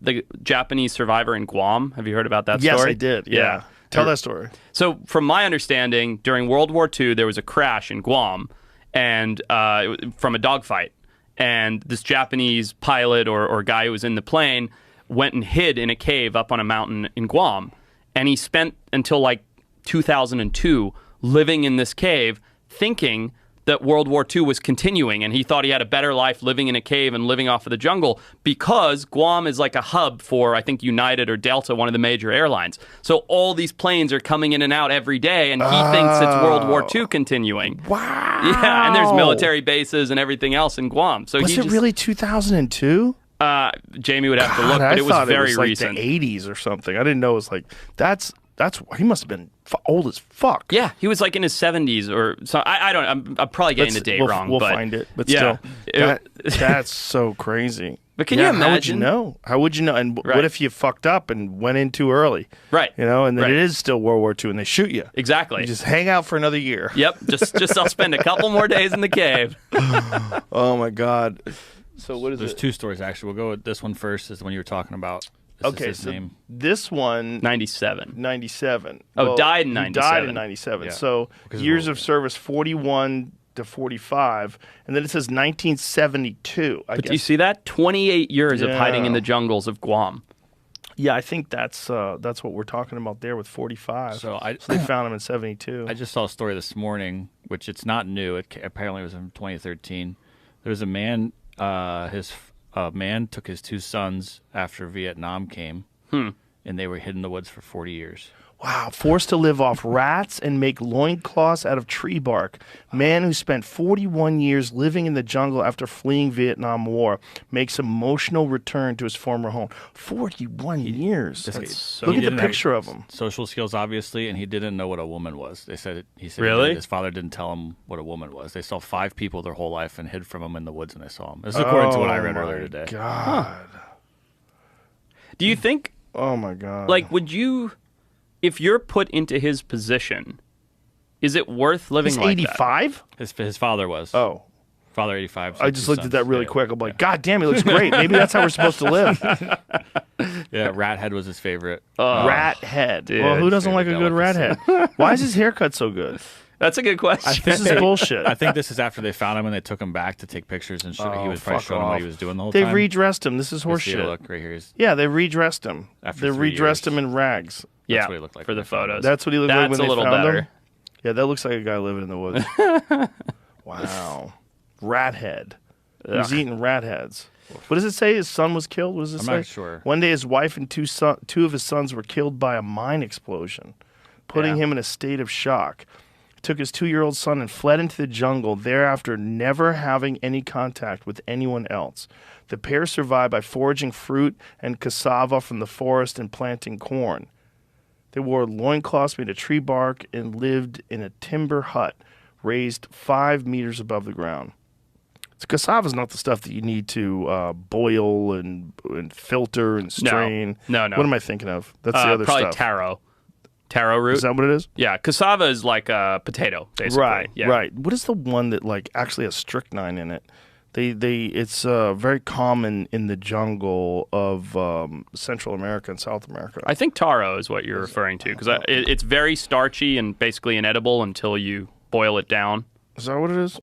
the Japanese survivor in Guam? Have you heard about that story? Yes, I did. Yeah. Tell that story. So, from my understanding, during World War II, there was a crash in Guam, and from a dogfight, and this Japanese pilot or guy who was in the plane went and hid in a cave up on a mountain in Guam, and he spent until like 2002 living in this cave, thinking that World War II was continuing, and he thought he had a better life living in a cave and living off of the jungle because Guam is like a hub for, I think, United or Delta, one of the major airlines. So all these planes are coming in and out every day, and he thinks it's World War II continuing. Wow. Yeah, and there's military bases and everything else in Guam. So was it really 2002? Jamie would have to look, but it was very recent. Like the 80s or something. I didn't know it was like that's he must have been old as fuck. Yeah, he was like in his 70s or so. I don't. I'm probably getting the date wrong. We'll but find it. But yeah, still, that's so crazy. But can you imagine? How would you know? How would you know? And what if you fucked up and went in too early? Right. You know, and then it is still World War II, and they shoot you. Exactly. You just hang out for another year. Yep. Just I'll spend a couple more days in the cave. Oh my God. So what is There's two stories actually. We'll go with this one first. Is the one you were talking about. This one 97. Oh, well, died in 97. He died in 97. Yeah. So years of service 41 to 45, and then it says 1972. I guess. Do you see that? 28 years of hiding in the jungles of Guam. Yeah, I think that's what we're talking about there with 45. So they found him in 72. I just saw a story this morning, which it's not new. It apparently was in 2013. There was a man. A man took his two sons after Vietnam came, and they were hid in the woods for 40 years. Wow. Forced to live off rats and make loincloths out of tree bark. Man who spent 41 years living in the jungle after fleeing Vietnam War makes emotional return to his former home. 41 years. Look at the picture of him. Social skills, obviously, and he didn't know what a woman was. He said really? His father didn't tell him what a woman was. They saw 5 people their whole life and hid from him in the woods when they saw him. This is according to what I read earlier today. God. Do you think... Oh, my God. Like, would you... If you're put into his position, is it worth living like 85? That? His father was. Oh. Father 85. I just looked at that really quick. I'm like, God damn, he looks great. Maybe that's how we're supposed to live. Yeah, rat head was his favorite. Rat head. Dude, well, who doesn't like a good rat head? Why is his haircut so good? That's a good question. This is bullshit. I think this is after they found him and they took him back to take pictures and show. He was probably showing him what he was doing the whole time. They redressed him. This is horseshit. Look right here. Yeah, they redressed him. They redressed him in rags. That's what he looked like for the photos. That's what he looked like when they found him? That's a little better. Yeah, that looks like a guy living in the woods. Wow. Rat head. He's eating rat heads. What does it say? His son was killed? What does it say? I'm not sure. One day his wife and two of his sons were killed by a mine explosion, putting him in a state of shock. Took his 2-year-old son and fled into the jungle, thereafter never having any contact with anyone else. The pair survived by foraging fruit and cassava from the forest and planting corn. They wore loincloths made of tree bark and lived in a timber hut raised 5 meters above the ground. Cassava is not the stuff that you need to boil and filter and strain. No. What am I thinking of? That's the other probably stuff. Taro. Taro root. Is that what it is? Yeah, cassava is like a potato, basically. Right, yeah. right. What is the one that like actually has strychnine in it? It's very common in the jungle of Central America and South America. I think taro is what you're referring to because it's very starchy and basically inedible until you boil it down. Is that what it is?